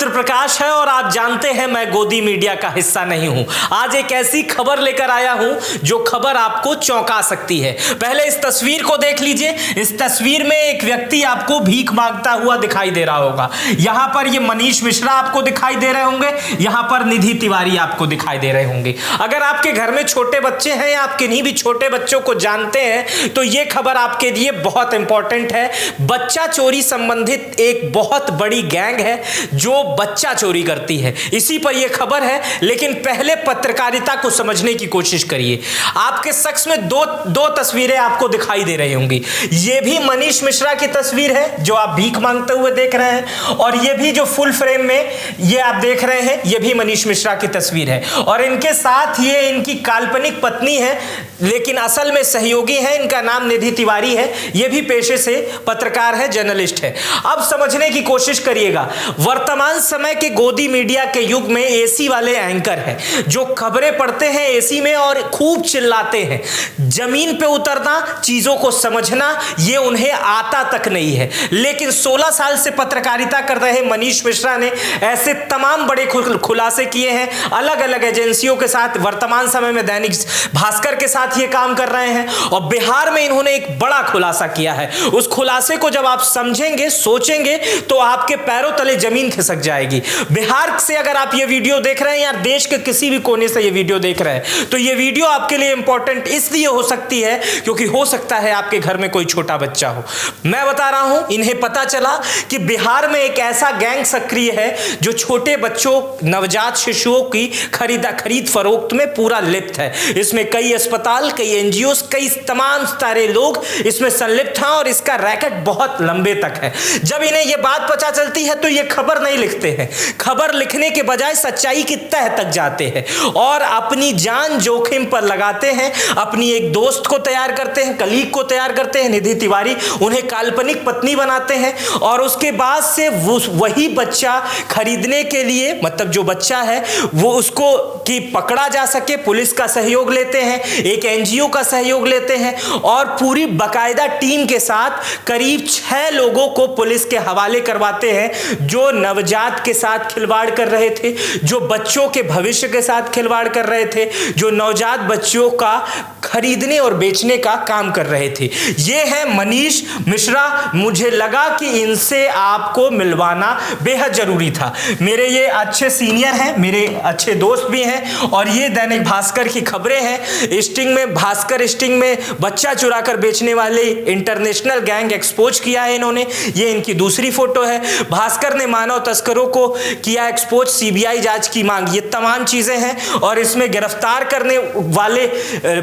रुद्रप्रकाश है और आप जानते हैं मैं गोदी मीडिया का हिस्सा नहीं हूं। आज एक ऐसी खबर लेकर आया हूं जो खबर आपको चौंका सकती है। पहले इस तस्वीर को देख लीजिए। इस तस्वीर में एक व्यक्ति आपको भीख मांगता हुआ दिखाई दे रहा होगा। यहां पर ये मनीष मिश्रा आपको दिखाई दे रहे होंगे, यहां पर निधि तिवारी आपको दिखाई दे रहे होंगे। अगर आपके घर में छोटे बच्चे हैं या आप किन्हीं भी छोटे बच्चों को जानते हैं तो ये खबर आपके लिए बहुत इंपॉर्टेंट है। बच्चा चोरी संबंधित एक बहुत बड़ी गैंग है जो बच्चा चोरी करती है, इसी पर यह खबर है। लेकिन पहले पत्रकारिता को समझने की कोशिश करिए। आपके शख्स में दो तस्वीरें आपको दिखाई दे रही होंगी। यह भी मनीष मिश्रा की तस्वीर है जो आप भीख मांगते हुए देख रहे हैं, और यह भी जो फुल फ्रेम में ये आप देख रहे हैं यह भी मनीष मिश्रा की तस्वीर है। और इनके साथ ये इनकी काल्पनिक पत्नी है, लेकिन असल में सहयोगी है। इनका नाम निधि तिवारी है। यह भी पेशे से पत्रकार है, जर्नलिस्ट है। अब समझने की कोशिश करिएगा। वर्तमान समय के गोदी मीडिया के युग में एसी वाले एंकर हैं जो खबरें पढ़ते हैं एसी में और खूब चिल्लाते हैं। जमीन पे उतरना, चीजों को समझना ये उन्हें आता तक नहीं है। लेकिन 16 साल से पत्रकारिता कर रहे मनीष मिश्रा ने ऐसे तमाम बड़े खुलासे किए हैं अलग अलग एजेंसियों के साथ। वर्तमान समय में दैनिक भास्कर के साथ ये काम कर रहे हैं और बिहार में इन्होंने एक बड़ा खुलासा किया है। उस खुलासे को जब आप समझेंगे, सोचेंगे तो आपके पैरों तले जमीन खिसक जाएगी। बिहार से अगर आप ये वीडियो देख रहे हैं या देश के किसी भी कोने से ये वीडियो देख रहे हैं तो ये वीडियो आपके लिए इंपॉर्टेंट इसलिए हो सकती है क्योंकि हो सकता है आपके घर में कोई छोटा बच्चा हो। मैं बता रहा हूं, इन्हें पता चला कि बिहार में एक ऐसा गैंग सक्रिय है जो छोटे बच्चों, नवजात शिशुओं की खरीद फरोख्त में पूरा लिप्त है। इसमें कई अस्पताल, कई एनजीओ, कई तमाम सारे लोग इसमें संलिप्त हैं और इसका रैकेट बहुत लंबे तक है। जब इन्हें यह बात पता चलती है तो ये खबर नहीं लिखते हैं। खबर लिखने के बजाय सच्चाई की तह तक जाते हैं और अपनी जान जोखिम पर लगाते हैं। अपनी एक दोस्त को तैयार करते हैं, कलीग को तैयार करते हैं, निधि तिवारी, उन्हें काल्पनिक पत्नी बनाते हैं और उसके बाद से वही बच्चा खरीदने के लिए, मतलब जो बच्चा है वो उसको कि पकड़ा जा सके, पुलिस का सहयोग लेते हैं, एक एनजीओ का सहयोग लेते हैं और पूरी बाकायदा टीम के साथ करीब 6 लोगों को पुलिस के हवाले करवाते हैं जो नवजात के साथ खिलवाड़ कर रहे थे, जो बच्चों के भविष्य के साथ खिलवाड़ कर रहे थे, जो नवजात बच्चों का खरीदने और बेचने का काम कर रहे थे। ये है मनीष मिश्रा। मुझे लगा कि इनसे आपको मिलवाना बेहद जरूरी था। मेरे ये अच्छे सीनियर हैं, मेरे अच्छे दोस्त भी हैं और ये दैनिक भास्कर की खबरें हैं। स्टिंग में, भास्कर स्टिंग में बच्चा चुरा कर बेचने वाले इंटरनेशनल गैंग एक्सपोज किया है इन्होंने। ये इनकी दूसरी फोटो है। भास्कर ने मानव तस्करों को किया एक्सपोज, सीबीआई जांच की मांग। ये तमाम चीजें हैं और इसमें गिरफ्तार करने वाले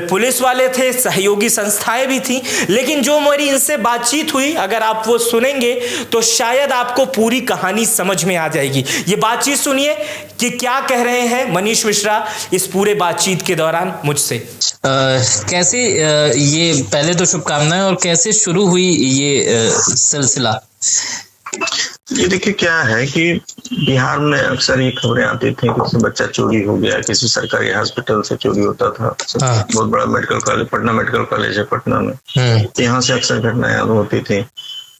पुलिस वाले थे, सहयोगी संस्थाएं भी थी। लेकिन जो मेरी इनसे बातचीत हुई, अगर आप वो सुनेंगे तो शायद आपको पूरी कहानी समझ में आ जाएगी। ये बातचीत सुनिए कि क्या कह रहे हैं मनीष मिश्रा इस पूरे बातचीत के दौरान मुझसे। कैसे ये, पहले तो शुभकामनाएं, और कैसे शुरू हुई ये सिलसिला? ये देखिए क्या है कि बिहार में अक्सर ये खबरें आती थी कि किसी बच्चा चोरी हो गया, किसी सरकारी हॉस्पिटल से चोरी होता था। बहुत बड़ा medical college, Patna medical college है पटना में, यहाँ से अक्सर घटनाएं होती थी।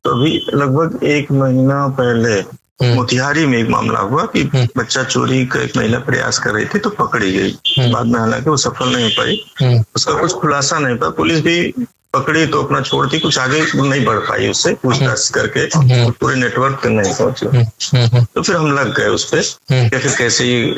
तो अभी लगभग 1 महीना पहले मोतिहारी में एक मामला हुआ कि बच्चा चोरी का एक महिला प्रयास कर रही थी तो पकड़ी गई। बाद में हालांकि वो सफल नहीं हो पाई, उसका कुछ खुलासा नहीं पाया। पुलिस भी पकड़ी तो अपना छोड़ती, कुछ आगे नहीं बढ़ पाई, उससे पूछताछ करके पूरे नेटवर्क तक नहीं पहुंचे। तो फिर हम लग गए उस पर कि फिर कैसे ये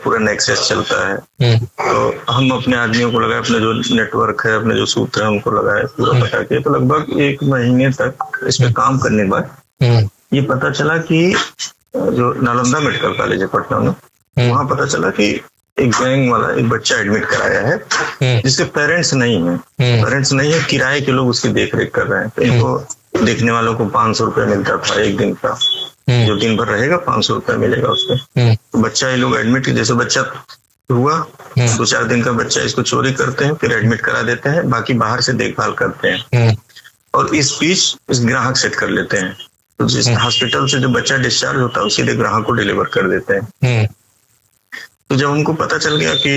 पूरा नेक्सस चलता है। तो हम अपने आदमियों को लगाए, अपने जो नेटवर्क है, अपने जो सूत्र है उनको लगाए, पूरा पता किया। तो लगभग 1 महीने तक इस पे काम करने के बाद ये पता चला कि जो नालंदा मेडिकल कॉलेज है पटना में, वहां पता चला कि एक गैंग वाला एक बच्चा एडमिट कराया है जिसके पेरेंट्स नहीं है, किराए के लोग उसकी देख रेख कर रहे हैं। तो इनको देखने वालों को 500 रुपये मिलता था एक दिन का, जो दिन भर रहेगा 500 रुपये मिलेगा उसपे। तो बच्चा ये लोग एडमिट, जैसे बच्चा हुआ 2-4 दिन का बच्चा, इसको चोरी करते हैं, फिर एडमिट करा देते हैं, बाकी बाहर से देखभाल करते हैं और इस बीच इस ग्राहक सेट कर लेते हैं। तो जिस हॉस्पिटल से जो बच्चा डिस्चार्ज होता है उसी ग्राहक को डिलीवर कर देते हैं। तो जब हमको पता चल गया कि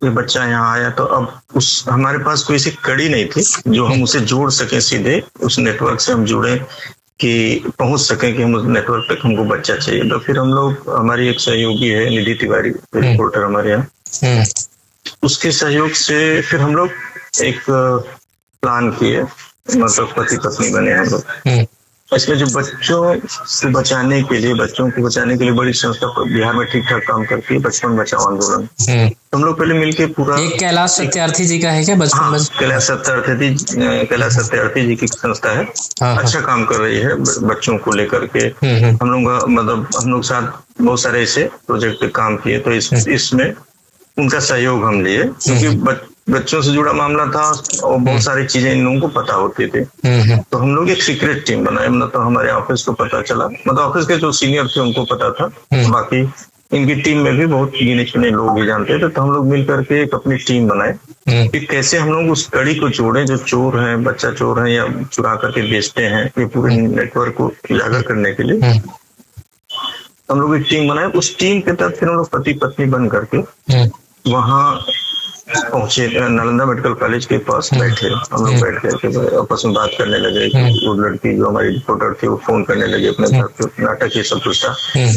ये बच्चा यहाँ आया तो अब हमारे पास कोई ऐसी कड़ी नहीं थी जो हम उसे जोड़ सके सीधे, उस नेटवर्क से हम जुड़े कि पहुंच सकें कि हम उस नेटवर्क तक हमको बच्चा चाहिए। तो फिर हम लोग, हमारी एक सहयोगी है निधि तिवारी, रिपोर्टर हमारे यहाँ, उसके सहयोग से फिर हम लोग एक प्लान किए, मतलब पति पत्नी बने हम लोग। इसमें जो बच्चों को बचाने के लिए बड़ी संस्था बिहार में ठीक ठाक काम करती है, बचपन बचाओ आंदोलन। हम लोग पहले मिलके पूरा, एक कैलाश सत्यार्थी जी का है क्या बचपन? हाँ, कैलाश सत्यार्थी जी की संस्था है। अच्छा काम कर रही है बच्चों को लेकर के। हम लोग साथ बहुत सारे ऐसे प्रोजेक्ट पे काम किए, तो इसमें उनका सहयोग हम लिए, क्योंकि बच्चों से जुड़ा मामला था और बहुत सारी चीजें इन लोगों को पता होती थी। तो हम लोग एक सीक्रेट टीम बनाए, मतलब हमारे ऑफिस को पता चला, मतलब ऑफिस के जो सीनियर थे उनको पता था, बाकी इनकी टीम में भी बहुत गिने चुने लोग ही जानते थे। तो हम लोग मिल करके एक अपनी टीम बनाए कि कैसे हम लोग उस कड़ी को जोड़े, जो चोर हैं, बच्चा चोर हैं या चुरा करके बेचते हैं, ये पूरे नेटवर्क को उजागर करने के लिए हम लोग एक टीम बनाए। उस टीम के तहत फिर हम लोग पति पत्नी बन करके वहाँ पहुंचे, नालंदा मेडिकल कॉलेज के पास बैठे। हम लोग बैठ करके आपस में बात करने लगे। वो लड़की जो हमारी रिपोर्टर थी वो फोन करने लगी अपने घर पे, नाटक ये सब कुछ था,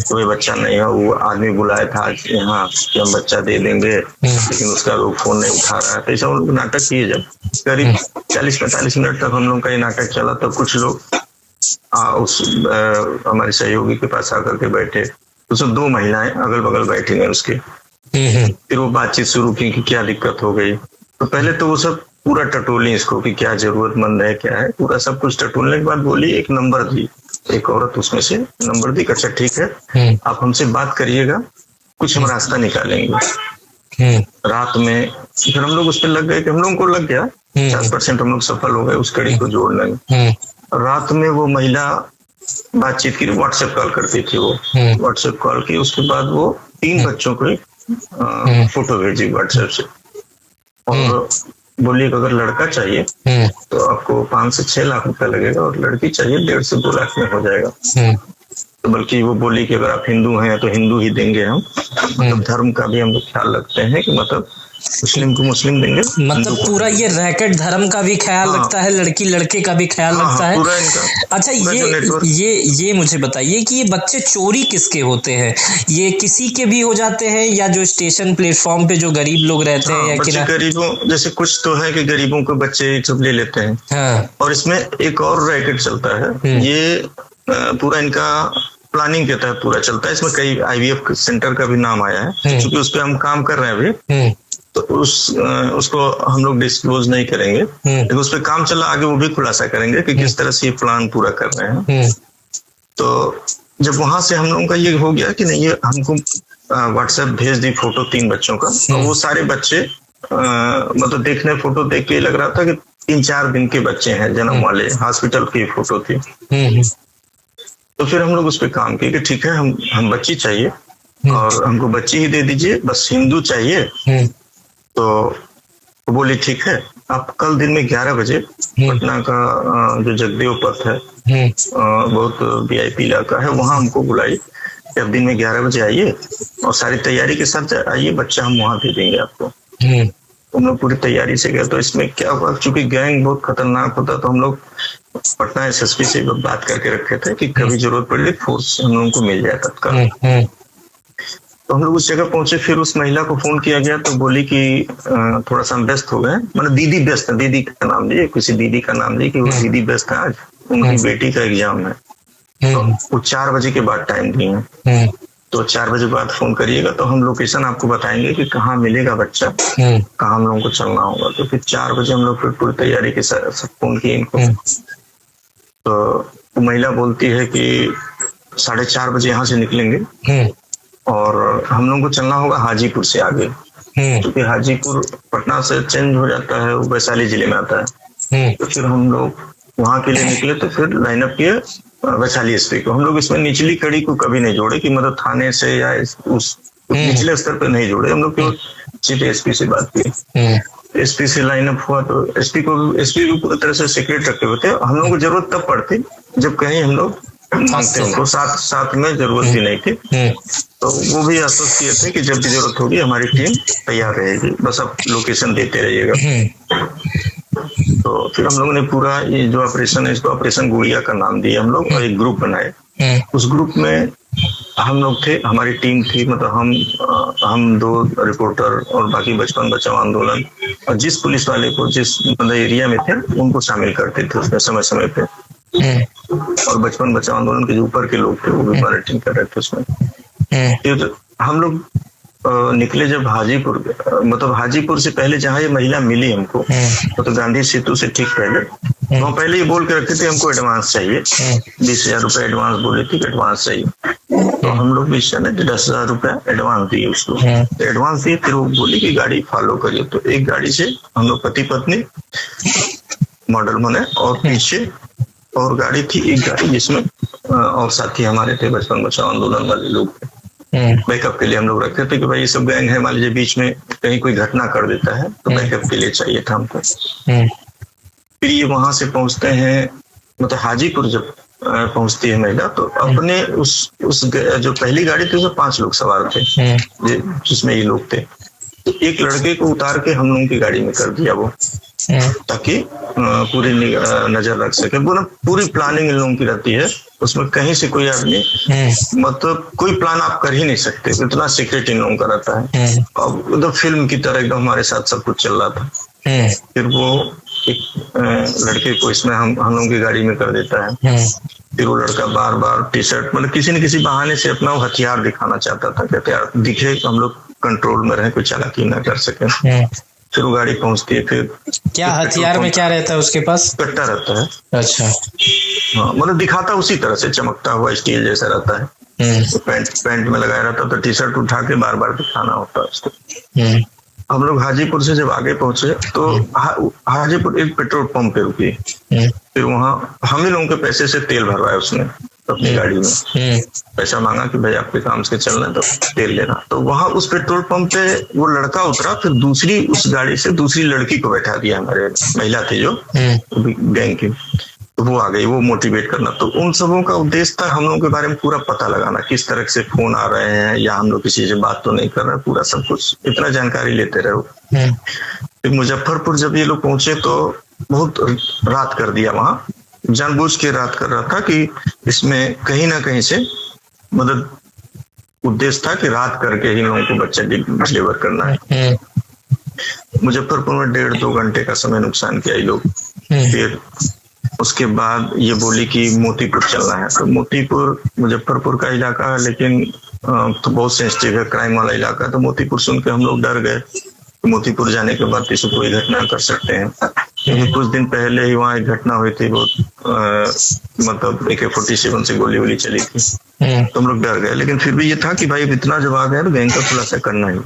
तो ये बच्चा नहीं है, वो आदमी बुलाया था आज यहाँ कि हम बच्चा दे देंगे, लेकिन उसका लोग फोन नहीं उठा रहा है। तो ऐसा हम लोग नाटक किए। जब करीब 40-45 मिनट तक हम लोग का ये नाटक चला, तब कुछ लोग उस हमारे सहयोगी के पास आकर के बैठे। उसमें 2 महिलाएं अगल बगल बैठी हैं उसके। फिर वो बातचीत शुरू की कि क्या दिक्कत हो गई। तो पहले तो वो सब पूरा टटोली इसको कि क्या जरूरतमंद है, क्या है, पूरा सब कुछ टटोलने के बाद बोली, एक नंबर दी, एक औरत उसमें से नंबर दी, अच्छा ठीक है आप हमसे बात करिएगा, कुछ हम रास्ता निकालेंगे। रात में फिर हम लोग उस पर लग गए कि हम लोगों को लग गया 50% हम लोग सफल हो गए उस कड़ी को जोड़ने में। रात में वो महिला बातचीत की, व्हाट्सएप कॉल करती थी, वो व्हाट्सएप कॉल की, उसके बाद वो 3 बच्चों को फोटो भेजी व्हाट्सएप से और बोली कि अगर लड़का चाहिए तो आपको 5 से 6 लाख रुपया लगेगा और लड़की चाहिए 1.5 से 2 लाख में हो जाएगा। तो बल्कि वो बोली कि अगर आप हिंदू हैं तो हिंदू ही देंगे हम, मतलब धर्म का भी हम लोग ख्याल रखते हैं कि मतलब मुस्लिम को मुस्लिम देंगे, मतलब पूरा ये रैकेट धर्म का भी ख्याल रखता है, लड़की लड़के का भी ख्याल रखता है। अच्छा, ये मुझे बताइए कि ये बच्चे चोरी किसके होते हैं? ये किसी के भी हो जाते हैं या जो स्टेशन प्लेटफॉर्म पे जो गरीब लोग रहते हैं, या बच्चे गरीबों, जैसे कुछ तो है कि गरीबों को बच्चे सब ले लेते हैं। और इसमें एक और रैकेट चलता है, ये पूरा इनका प्लानिंग के तहत पूरा चलता है। इसमें कई IVF सेंटर का भी नाम आया है, क्योंकि उस पर हम काम कर रहे हैं अभी, तो उसको हम लोग डिस्क्लोज नहीं करेंगे, लेकिन उस पर काम चला, आगे वो भी खुलासा करेंगे कि किस तरह से ये प्लान पूरा कर रहे हैं। तो जब वहां से हम लोगों का ये हो गया कि नहीं, ये हमको व्हाट्सएप भेज दी फोटो 3 बच्चों का, और वो सारे बच्चे मतलब देखने, फोटो देख के लग रहा था कि 3-4 दिन के बच्चे हैं, जन्म वाले, हॉस्पिटल की फोटो थी। तो फिर हम लोग उस पर काम किए कि ठीक है, हम बच्ची चाहिए और हमको बच्ची ही दे दीजिए, बस हिंदू चाहिए। तो बोली ठीक है, आप कल दिन में 11 बजे पटना का जो जगदेव पथ है, बहुत VIP इलाका है, वहां हमको बुलाई कि अब दिन में 11 बजे आइए और सारी तैयारी के साथ आइए, बच्चा हम वहां दे देंगे आपको। हम लोग पूरी तैयारी से गए। तो इसमें क्या हुआ, चूंकि गैंग बहुत खतरनाक होता, तो हम लोग पटना SSP से बात करके रखे थे कि कभी जरूरत पड़े फोर्स हम लोगों को मिल जाए तत्काल। तो हम लोग उस जगह पहुंचे, फिर उस महिला को फोन किया गया, तो बोली कि थोड़ा सा हम व्यस्त हो गए, मतलब दीदी व्यस्त है, दीदी का नाम दिए, किसी दीदी का नाम दिए कि वो दीदी व्यस्त है, आज उनकी बेटी का एग्जाम है, तो वो 4 बजे के बाद टाइम दिए हैं, तो 4 बजे बाद फोन करिएगा, तो हम लोकेशन आपको बताएंगे कि कहाँ मिलेगा बच्चा, कहाँ हम लोगों को चलना होगा। तो फिर 4 बजे हम लोग फिर पूरी तैयारी के साथ फोन किए इनको। तो महिला बोलती है कि 4:30 बजे यहाँ से निकलेंगे और हम लोगों को चलना होगा हाजीपुर से आगे, क्योंकि हाजीपुर पटना से चेंज हो जाता है, वो वैशाली जिले में आता है। तो फिर हम लोग वहां के लिए निकले, तो फिर लाइनअप किए वैशाली SP को। हम लोग इसमें निचली कड़ी को कभी नहीं जोड़े कि मतलब थाने से या उस निचले स्तर पर नहीं जोड़े, हम लोग केवल सीधे SP से बात की। SP से लाइनअप हुआ, तो SP भी पूरी तरह से सीक्रेट रखे हुए थे। हम लोगों को जरूरत तब पड़ती जब कहीं हम लोग मांगते, उनको साथ में जरूरत भी नहीं थी। तो वो भी आश्वस्त किए थे कि जब भी जरूरत होगी हमारी टीम तैयार रहेगी, बस आप लोकेशन देते रहिएगा। तो फिर हम लोगों ने पूरा ये जो ऑपरेशन है इसको ऑपरेशन गुड़िया का नाम दिया हम लोग, और एक ग्रुप बनाए। उस ग्रुप में हम लोग थे, हमारी टीम थी, मतलब हम 2 रिपोर्टर और बाकी बचपन बचाओ आंदोलन, और जिस पुलिस वाले को जिस मतलब एरिया में थे उनको शामिल करते थे उसमें समय समय पे। और बचपन बचाओ आंदोलन के जो ऊपर के लोग थे वो भी मॉनिटरिंग कर रहे थे उसमें। फिर हम लोग निकले जब हाजीपुर, मतलब हाजीपुर से पहले जहाँ ये महिला मिली हमको, तो गांधी सेतु से ठीक पहले, वो पहले ये बोल के रखे थे हमको एडवांस चाहिए, 20,000 रुपए एडवांस बोले थे, एडवांस चाहिए। तो हम लोग भी 10,000 रुपया एडवांस दिए उसको। तो एडवांस दिए, फिर वो बोली कि गाड़ी फॉलो करिए। तो एक गाड़ी से हम लोग पति पत्नी मॉडल बने, और पीछे और गाड़ी थी, एक गाड़ी जिसमें और साथी हमारे थे, बचपन बचाओ आंदोलन वाले लोग थे। बैकअप के लिए हम लोग रखे थे कि भाई ये सब गैंग है, मान लीजिए बीच में कहीं कोई घटना कर देता है तो बैकअप के लिए चाहिए था हमको। फिर ये वहां से पहुंचते हैं, मतलब हाजीपुर जब पहुंचती है महिला, तो अपने उस जो पहली गाड़ी थी उसमें 5 लोग सवार थे, जिसमें ये लोग थे। तो एक लड़के को उतार के हम लोगों की गाड़ी में कर दिया वो, ताकि पूरी नजर रख सके। पूरी प्लानिंग इन लोगों की रहती है, उसमें कहीं से कोई आदमी, मतलब कोई प्लान आप कर ही नहीं सकते, इतना सीक्रेट इन लोगों का रहता है। अब उधर फिल्म की तरह एकदम हमारे साथ सब कुछ चल रहा था। फिर वो एक लड़के को इसमें हम लोगों की गाड़ी में कर देता है। फिर वो लड़का बार बार टी शर्ट, मतलब किसी न किसी बहाने से अपना हथियार दिखाना चाहता था कि हथियार दिखे, हम लोग कंट्रोल में रहे, कोई चालाकी ना कर सके। फिर वो गाड़ी पहुंचती है। फिर क्या हथियार में क्या रहता है उसके पास? कट्टा रहता है। अच्छा। हाँ, मतलब दिखाता उसी तरह से, चमकता हुआ स्टील जैसा रहता है। तो पैंट में लगाया रहता, तो टी शर्ट उठा के बार बार दिखाना होता है उसको। हम लोग हाजीपुर से जब आगे पहुंचे तो हाजीपुर एक पेट्रोल पंप पे रुकी। फिर वहां हम ही लोगों के पैसे से तेल भरवाया उसने अपनी गाड़ी में। पैसा मांगा कि भाई आपके काम से चलना है तो तेल लेना। तो वहां उस पेट्रोल पंप पे वो लड़का उतरा, फिर दूसरी उस गाड़ी से दूसरी लड़की को बैठा दिया, हमारे महिला थी जो गैंग की। तो वो आ गई, वो मोटिवेट करना। तो उन सबों का उद्देश्य था हम लोगों के बारे में पूरा पता लगाना, किस तरह से फोन आ रहे हैं, या हम लोग किसी से बात तो नहीं कर रहे, पूरा सब कुछ इतना जानकारी लेते रहे। फिर मुजफ्फरपुर जब ये लोग पहुंचे तो बहुत रात कर दिया वहां, जानबूझ के रात कर रहा था कि इसमें कहीं ना कहीं से मतलब उद्देश्य था कि रात करके ही लोगों को बच्चा डिलीवर करना है। मुजफ्फरपुर में 1.5-2 घंटे का समय नुकसान किया ये लोग। फिर उसके बाद ये बोली कि मोतीपुर चलना है। तो मोतीपुर मुजफ्फरपुर का इलाका है, लेकिन तो बहुत सेंसिटिव है, क्राइम वाला इलाका। तो मोतीपुर सुन के हम लोग डर गए। मोतीपुर जाने के बाद किसी कोई घटना कर सकते हैं, क्योंकि कुछ दिन पहले ही वहाँ एक घटना हुई थी, बहुत मतलब AK-47 से गोली वोली चली थी। तो हम लोग डर गए, लेकिन फिर भी ये था कि भाई इतना जब आ गया तो गैंग का खुलासा करना ही।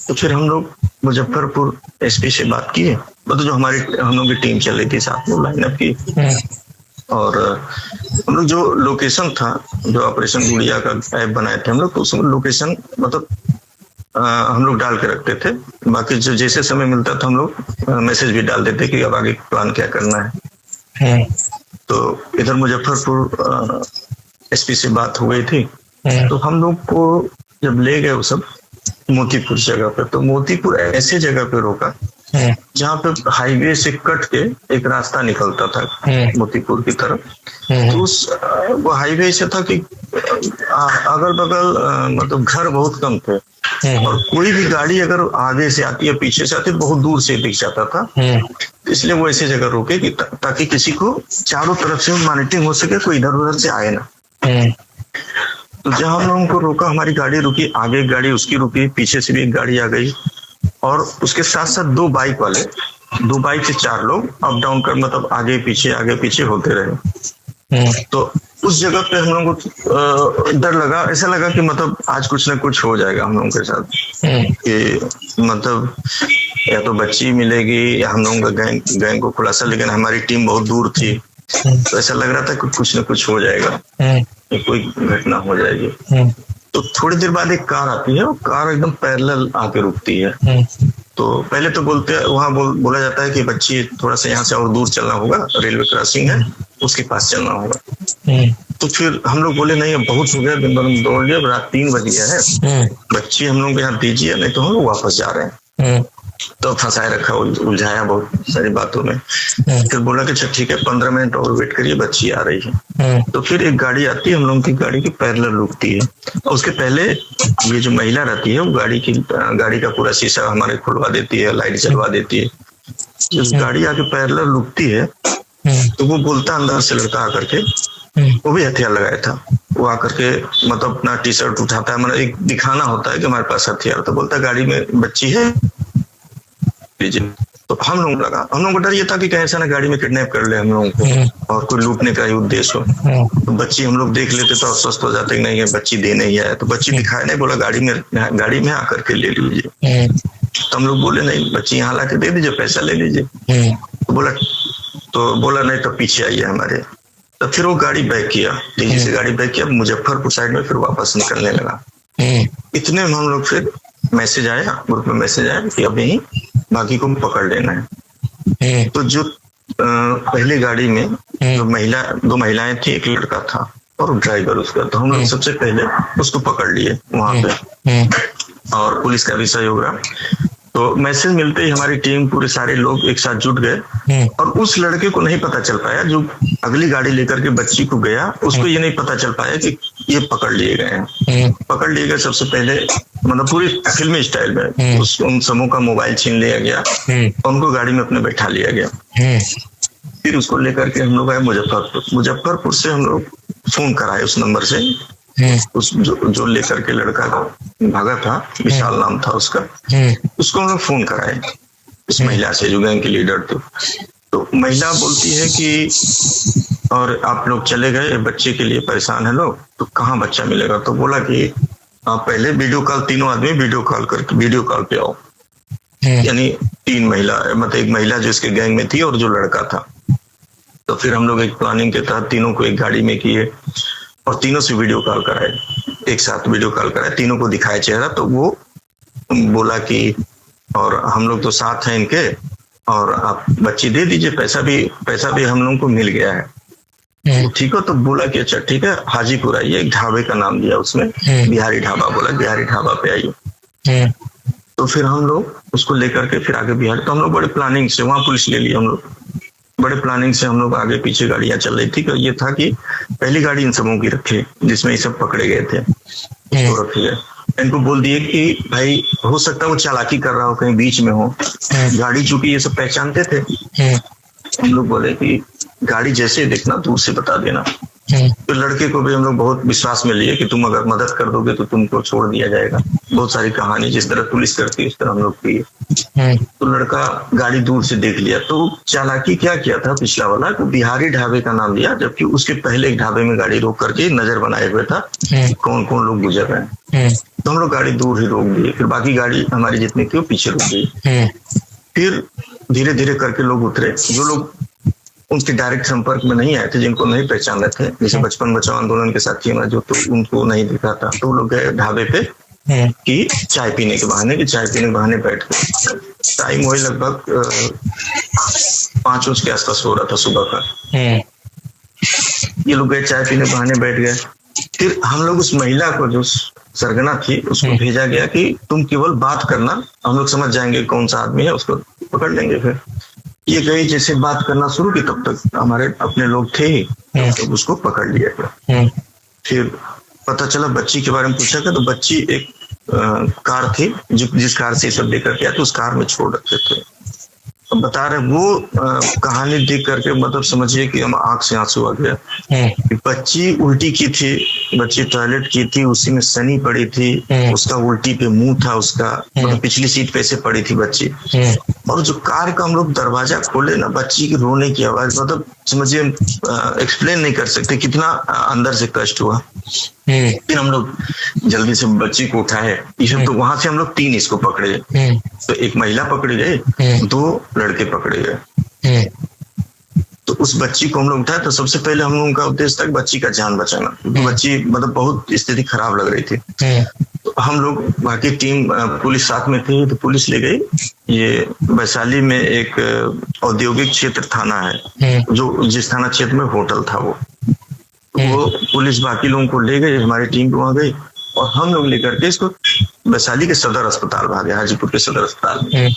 तो फिर हम लोग मुजफ्फरपुर SP से बात किए, मतलब जो हम लोग की टीम चल रही थी साथ में लाइनअप की, और हम लोग जो लोकेशन था, जो ऑपरेशन गुड़िया का ऐप बनाए थे हम लोग, तो उसमें लोकेशन मतलब हम लोग डाल के रखते थे। बाकी जो जैसे समय मिलता था हम लोग मैसेज भी डाल देते कि अब आगे प्लान क्या करना है। तो इधर मुजफ्फरपुर SP से बात हो गई थी। तो हम लोग को जब ले गए वो सब मोतीपुर जगह पे, तो मोतीपुर ऐसे जगह पे रोका जहाँ पे हाईवे से कट के एक रास्ता निकलता था मोतीपुर की तरफ। तो उस वो हाईवे से था कि अगल बगल मतलब घर बहुत कम थे, और कोई भी गाड़ी अगर आगे से आती है पीछे से आती है तो बहुत दूर से दिख जाता था। इसलिए वो ऐसी जगह रोके कि ताकि किसी को चारों तरफ से मॉनिटरिंग हो सके, कोई इधर उधर से आए ना। तो जहाँ हम लोगों को रोका, हमारी गाड़ी रुकी, आगे एक गाड़ी उसकी रुकी, पीछे से भी एक गाड़ी आ गई, और उसके साथ साथ 2 बाइक वाले, 2 बाइक से 4 लोग अप डाउन कर, मतलब आगे पीछे होते रहे। तो उस जगह पे हम लोगों को डर लगा, ऐसा लगा कि मतलब आज कुछ ना कुछ हो जाएगा हम लोगों के साथ, कि मतलब या तो बच्ची मिलेगी या हम लोगों का गैंग को खुलासा। लेकिन हमारी टीम बहुत दूर थी, तो ऐसा लग रहा था कि कुछ ना कुछ हो जाएगा, कोई घटना हो जाएगी। तो थोड़ी देर बाद एक कार आती है, वो कार एकदम पैरेलल आके रुकती है। तो पहले तो वहाँ बोला जाता है कि बच्ची थोड़ा सा यहाँ से और दूर चलना होगा, रेलवे क्रॉसिंग है उसके पास चलना होगा। तो फिर हम लोग बोले नहीं अब बहुत हो गया, दिन भर हम दौड़ गए, रात 3 बज गया है, बच्ची हम लोग यहाँ दीजिए, नहीं तो हम लोग वापस जा रहे हैं। तो फंसाए रखा, उलझाया बहुत सारी बातों में। फिर बोला कि अच्छा ठीक है 15 मिनट और वेट करिए, बच्ची आ रही है। तो फिर एक गाड़ी आती है, हम लोगों की गाड़ी की पैरेलल रुकती है, और उसके पहले ये जो महिला रहती है वो गाड़ी का पूरा शीशा हमारे खुलवा देती है, लाइट जलवा देती है। जब गाड़ी आके पैरेलल रुकती है तो वो बोलता अंदर से लड़का आकर के, वो भी हथियार लगाया था, वो आकर के मतलब अपना टी शर्ट उठाता है, मतलब एक दिखाना होता है कि हमारे पास हथियार, तो बोलता गाड़ी में बच्ची है लीजिए। तो हम लोगों को डर ये था कि कहीं ऐसा ना गाड़ी में किडनैप कर ले हम लोगों को और कोई लूटने का ही उद्देश्य हो। तो बच्ची हम लोग देख लेते तो स्वस्थ हो जाते, नहीं है बच्ची दे नहीं है, तो बच्ची दिखाया नहीं, बोला गाड़ी में आकर के ले लीजिए। तो हम लोग बोले नहीं, बच्ची यहाँ ला के दे दीजिए, पैसा ले लीजिए। तो बोला नहीं तो पीछे आइए हमारे। तो फिर वो गाड़ी बैक किया, तेजी से गाड़ी बैक किया, मुजफ्फरपुर साइड में फिर वापस निकलने लगा। इतने में हम लोग फिर मैसेज आया, ग्रुप में मैसेज आया कि अब यही बाकी को पकड़ लेना है। तो जो पहले गाड़ी में दो महिलाएं थी, एक लड़का था और ड्राइवर उसका, तो हम लोग सबसे पहले उसको पकड़ लिए वहां पे, और पुलिस का भी सहयोग रहा। तो मैसेज मिलते ही हमारी टीम पूरे सारे लोग एक साथ जुट गए, और उस लड़के को नहीं पता चल पाया जो अगली गाड़ी लेकर के बच्ची को गया, उसको ये नहीं पता चल पाया कि ये पकड़ लिए गए हैं। पकड़ लिए गए सबसे पहले, मतलब पूरी फिल्मी स्टाइल में उन समूह का मोबाइल छीन लिया गया और उनको गाड़ी में अपने बैठा लिया गया। फिर उसको लेकर के हम लोग आए मुजफ्फरपुर से हम लोग फोन कराए उस नंबर से, उस जो लेकर के लड़का भागा था, विशाल नाम था उसका, उसको हम लोग फोन कराए उस महिला से जो गैंग की लीडर थी। तो महिला बोलती है कि और आप लोग चले गए बच्चे के लिए परेशान है लोग, तो कहाँ बच्चा मिलेगा? तो बोला कि आप पहले वीडियो कॉल, तीनों आदमी वीडियो कॉल पे आओ। यानी 3 महिला, मतलब एक महिला जो इसके गैंग में थी और जो लड़का था। तो फिर हम लोग एक प्लानिंग के तहत तीनों को एक गाड़ी में किए और तीनों से वीडियो कॉल कराए, एक साथ वीडियो कॉल कराए, तीनों को दिखाए चेहरा। तो वो बोला कि और हम लोग तो साथ हैं इनके, और आप बच्ची दे दीजिए, पैसा भी हम लोगों को मिल गया है। ठीक हो? तो बोला कि अच्छा ठीक है, हाजीपुर आइए, एक ढाबे का नाम दिया उसमें, बिहारी ढाबा, बोला बिहारी ढाबा पे आइए। तो फिर हम लोग उसको लेकर के फिर आगे बिहार, तो हम लोग बड़े प्लानिंग से, वहां पुलिस ले लिया हम लोग, बड़े प्लानिंग से हम लोग आगे पीछे गाड़ियां चल रही थी। तो ये था कि पहली गाड़ी इन सबों की रखे जिसमें ये सब पकड़े गए थे, तो रखे गए। इनको बोल दिए कि भाई हो सकता है वो चालाकी कर रहा हो, कहीं बीच में हो गाड़ी, चूंकि ये सब पहचानते थे। हम लोग बोले कि गाड़ी जैसे देखना दूर से बता देना। तो लड़के को भी हम लोग बहुत विश्वास में लिए कि तुम अगर मदद कर दोगे तो तुमको छोड़ दिया जाएगा। बहुत सारी कहानी जिस तरह पुलिस करती है उस तरह हम लोग की। तो लड़का गाड़ी दूर से देख लिया, तो चालाकी क्या किया था पिछला वाला, तो बिहारी ढाबे का नाम दिया, जबकि उसके पहले एक ढाबे में गाड़ी रोक करके नजर बनाए हुए था कौन कौन लोग गुजर रहे हैं। तो हम लोग गाड़ी दूर ही रोक दिए, फिर बाकी गाड़ी हमारी जितनी थी वो पीछे रुक गई। फिर धीरे धीरे करके लोग उतरे, जो लोग उनके डायरेक्ट संपर्क में नहीं आए थे, जिनको नहीं पहचान रहे थे, जैसे बचपन बचाओ आंदोलन के साथी हमारे जो, तो उनको नहीं दिखा था, तो लोग गए ढाबे पे कि चाय पीने के बहाने बैठ गए। टाइम वही लगभग 5 के आसपास हो रहा था सुबह का। ये लोग गए चाय पीने बहाने बैठ गए। फिर हम लोग उस महिला को, जो सरगना थी, उसको भेजा गया कि तुम केवल बात करना, हम लोग समझ जाएंगे कौन सा आदमी है, उसको पकड़ लेंगे। फिर ये गई, जैसे बात करना शुरू की, तब तक हमारे अपने लोग थे ही, तो उसको पकड़ लिया गया। फिर पता चला, बच्ची के बारे में पूछा गया, तो बच्ची एक कार थी जिस कार से सब लेकर के आया, तो उस कार में छोड़ रखे थे। अब बता रहे वो कहानी देख करके मतलब समझिए कि हम आंख से आंसू आ गया। बच्ची उल्टी की थी, बच्ची टॉयलेट की थी, उसी में सनी पड़ी थी, उसका उल्टी पे मुंह था उसका, मतलब पिछली सीट पे से पड़ी थी बच्ची। और जो कार का हम लोग दरवाजा खोले ना, बच्ची की रोने की आवाज, मतलब समझिए एक्सप्लेन नहीं कर सकते कितना अंदर से कष्ट हुआ। फिर हम लोग जल्दी से बच्ची को उठाए, तो वहां से हम लोग 3 इसको पकड़े, तो एक महिला पकड़े गए, 2 लड़के पकड़े गए। तो उस बच्ची को हम लोग उठाए, तो सबसे पहले हम लोगों का उद्देश्य था बच्ची का जान बचाना, क्योंकि बच्ची मतलब बहुत स्थिति खराब लग रही थी। तो हम लोग, बाकी टीम पुलिस साथ में थी, तो पुलिस ले गई। ये वैशाली में एक औद्योगिक क्षेत्र थाना है, जो जिस थाना क्षेत्र में होटल था वो पुलिस बाकी लोगों को ले गई, हमारी टीम वहां गई, और हम लोग लेकर के इसको वैशाली के सदर अस्पताल भागे, हाजीपुर के सदर अस्पताल में।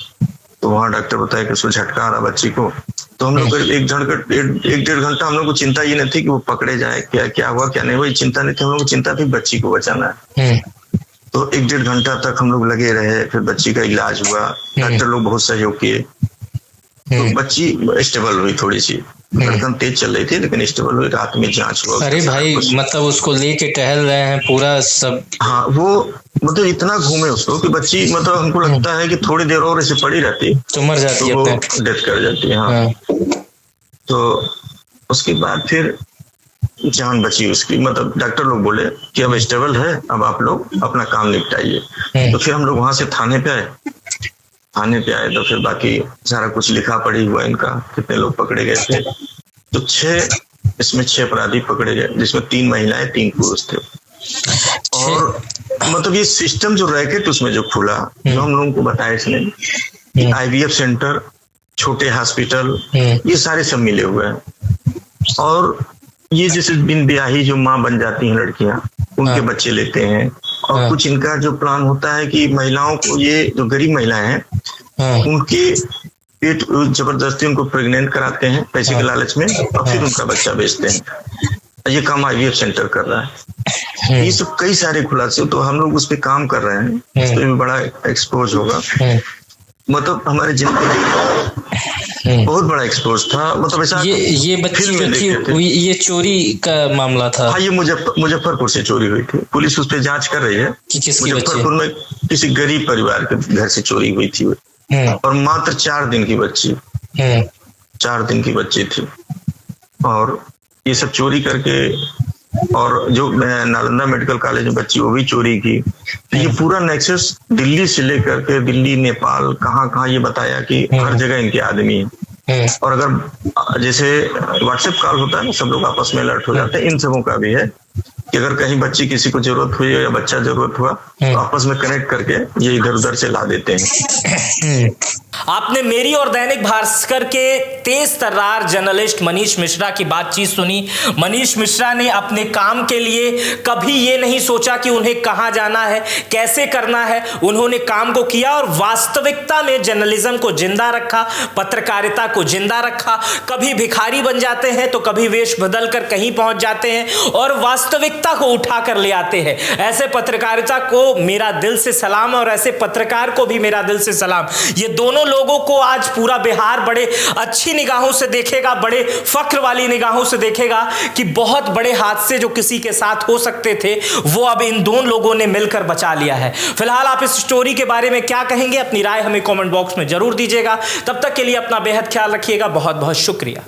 तो वहाँ डॉक्टर बताया कि उसको झटका आ रहा बच्ची को। तो हम लोग एक डेढ़ घंटा हम लोग को चिंता ये नहीं थी कि वो पकड़े जाए, क्या हुआ क्या नहीं हुआ, ये चिंता नहीं थी। हम लोग को चिंता थी बच्ची को बचाना है। तो एक डेढ़ घंटा तक हम लोग लगे रहे, फिर बच्ची का इलाज हुआ, डॉक्टर लोग बहुत सहयोग किए। तो बच्ची स्टेबल हुई, थोड़ी सी धड़कन तेज चल रही थी लेकिन स्टेबल हुई। रात में जांच हुआ। अरे भाई मतलब उसको लेके टहल रहे हैं पूरा सब। हाँ, वो मतलब इतना घूमे उसको कि बच्ची मतलब हमको लगता है कि थोड़ी देर और ऐसे पड़ी रहती तो मर जाती है, तो वो डेथ कर जाती है। हाँ। तो उसके बाद फिर जान बची उसकी। मतलब डॉक्टर लोग बोले कि अब स्टेबल है, अब आप लोग अपना काम निपटाइए। तो फिर हम लोग वहां से थाने पे आए। तो फिर बाकी सारा कुछ लिखा पढ़ी हुआ इनका, कितने लोग पकड़े गए थे। तो 6 अपराधी पकड़े गए, जिसमें 3 महिलाएं 3 पुरुष थे। और मतलब ये सिस्टम जो रैकेट उसमें जो खुला, जो हम लोगों को बताया इसने, IVF सेंटर, छोटे हॉस्पिटल, ये सारे सब मिले हुए हैं। और ये जैसे बिन ब्याही जो माँ बन जाती हैं लड़कियां, उनके बच्चे लेते हैं। और कुछ इनका जो प्लान होता है कि महिलाओं को, ये जो गरीब महिलाएं हैं उनके पेट जबरदस्ती उनको प्रेग्नेंट कराते हैं पैसे के लालच में, और फिर उनका बच्चा बेचते हैं। ये काम IVF सेंटर कर रहा है। ये सब कई सारे खुलासे, तो हम लोग उस पर काम कर रहे हैं, उस पर भी बड़ा एक्सपोज होगा। मतलब हमारे जिले में बहुत बड़ा एक्सपोज था। मतलब ऐसा ये बच्ची जो थी ये चोरी का मामला था। हाँ, ये मुजफ्फरपुर से चोरी हुई थी। पुलिस उस पर जांच कर रही है कि किसकी मुजफ्फरपुर में किसी गरीब परिवार के घर से चोरी हुई थी। और मात्र 4 दिन की बच्ची, 4 दिन की बच्ची थी। और ये सब चोरी करके, और जो नालंदा मेडिकल कॉलेज में बच्ची, वो भी चोरी की। तो ये पूरा नेक्सस दिल्ली से लेकर के दिल्ली, नेपाल, कहाँ ये बताया कि हर जगह इनके आदमी है। और अगर जैसे व्हाट्सएप कॉल होता है ना, सब लोग आपस में अलर्ट हो जाते हैं। इन सबों का भी है कि अगर कहीं बच्ची किसी को जरूरत हुई या बच्चा जरूरत हुआ तो आपस में कनेक्ट करके ये इधर उधर से ला देते हैं। आपने मेरी और दैनिक भास्कर के तेज तर्रार जर्नलिस्ट मनीष मिश्रा की बातचीत सुनी। मनीष मिश्रा ने अपने काम के लिए कभी ये नहीं सोचा कि उन्हें कहां जाना है, कैसे करना है। उन्होंने काम को किया और वास्तविकता में जर्नलिज्म को जिंदा रखा, पत्रकारिता को जिंदा रखा। कभी भिखारी बन जाते हैं तो कभी वेश बदल कर कहीं पहुंच जाते हैं और वास्तविकता को उठा कर ले आते हैं। ऐसे पत्रकारिता को मेरा दिल से सलाम, और ऐसे पत्रकार को भी मेरा दिल से सलाम। ये दोनों लोगों को आज पूरा बिहार बड़े अच्छी निगाहों से देखेगा, बड़े फख्र वाली निगाहों से देखेगा कि बहुत बड़े हादसे जो किसी के साथ हो सकते थे वो अब इन दोनों लोगों ने मिलकर बचा लिया है। फिलहाल आप इस स्टोरी के बारे में क्या कहेंगे, अपनी राय हमें कमेंट बॉक्स में जरूर दीजिएगा। तब तक के लिए अपना बेहद ख्याल रखिएगा। बहुत बहुत शुक्रिया।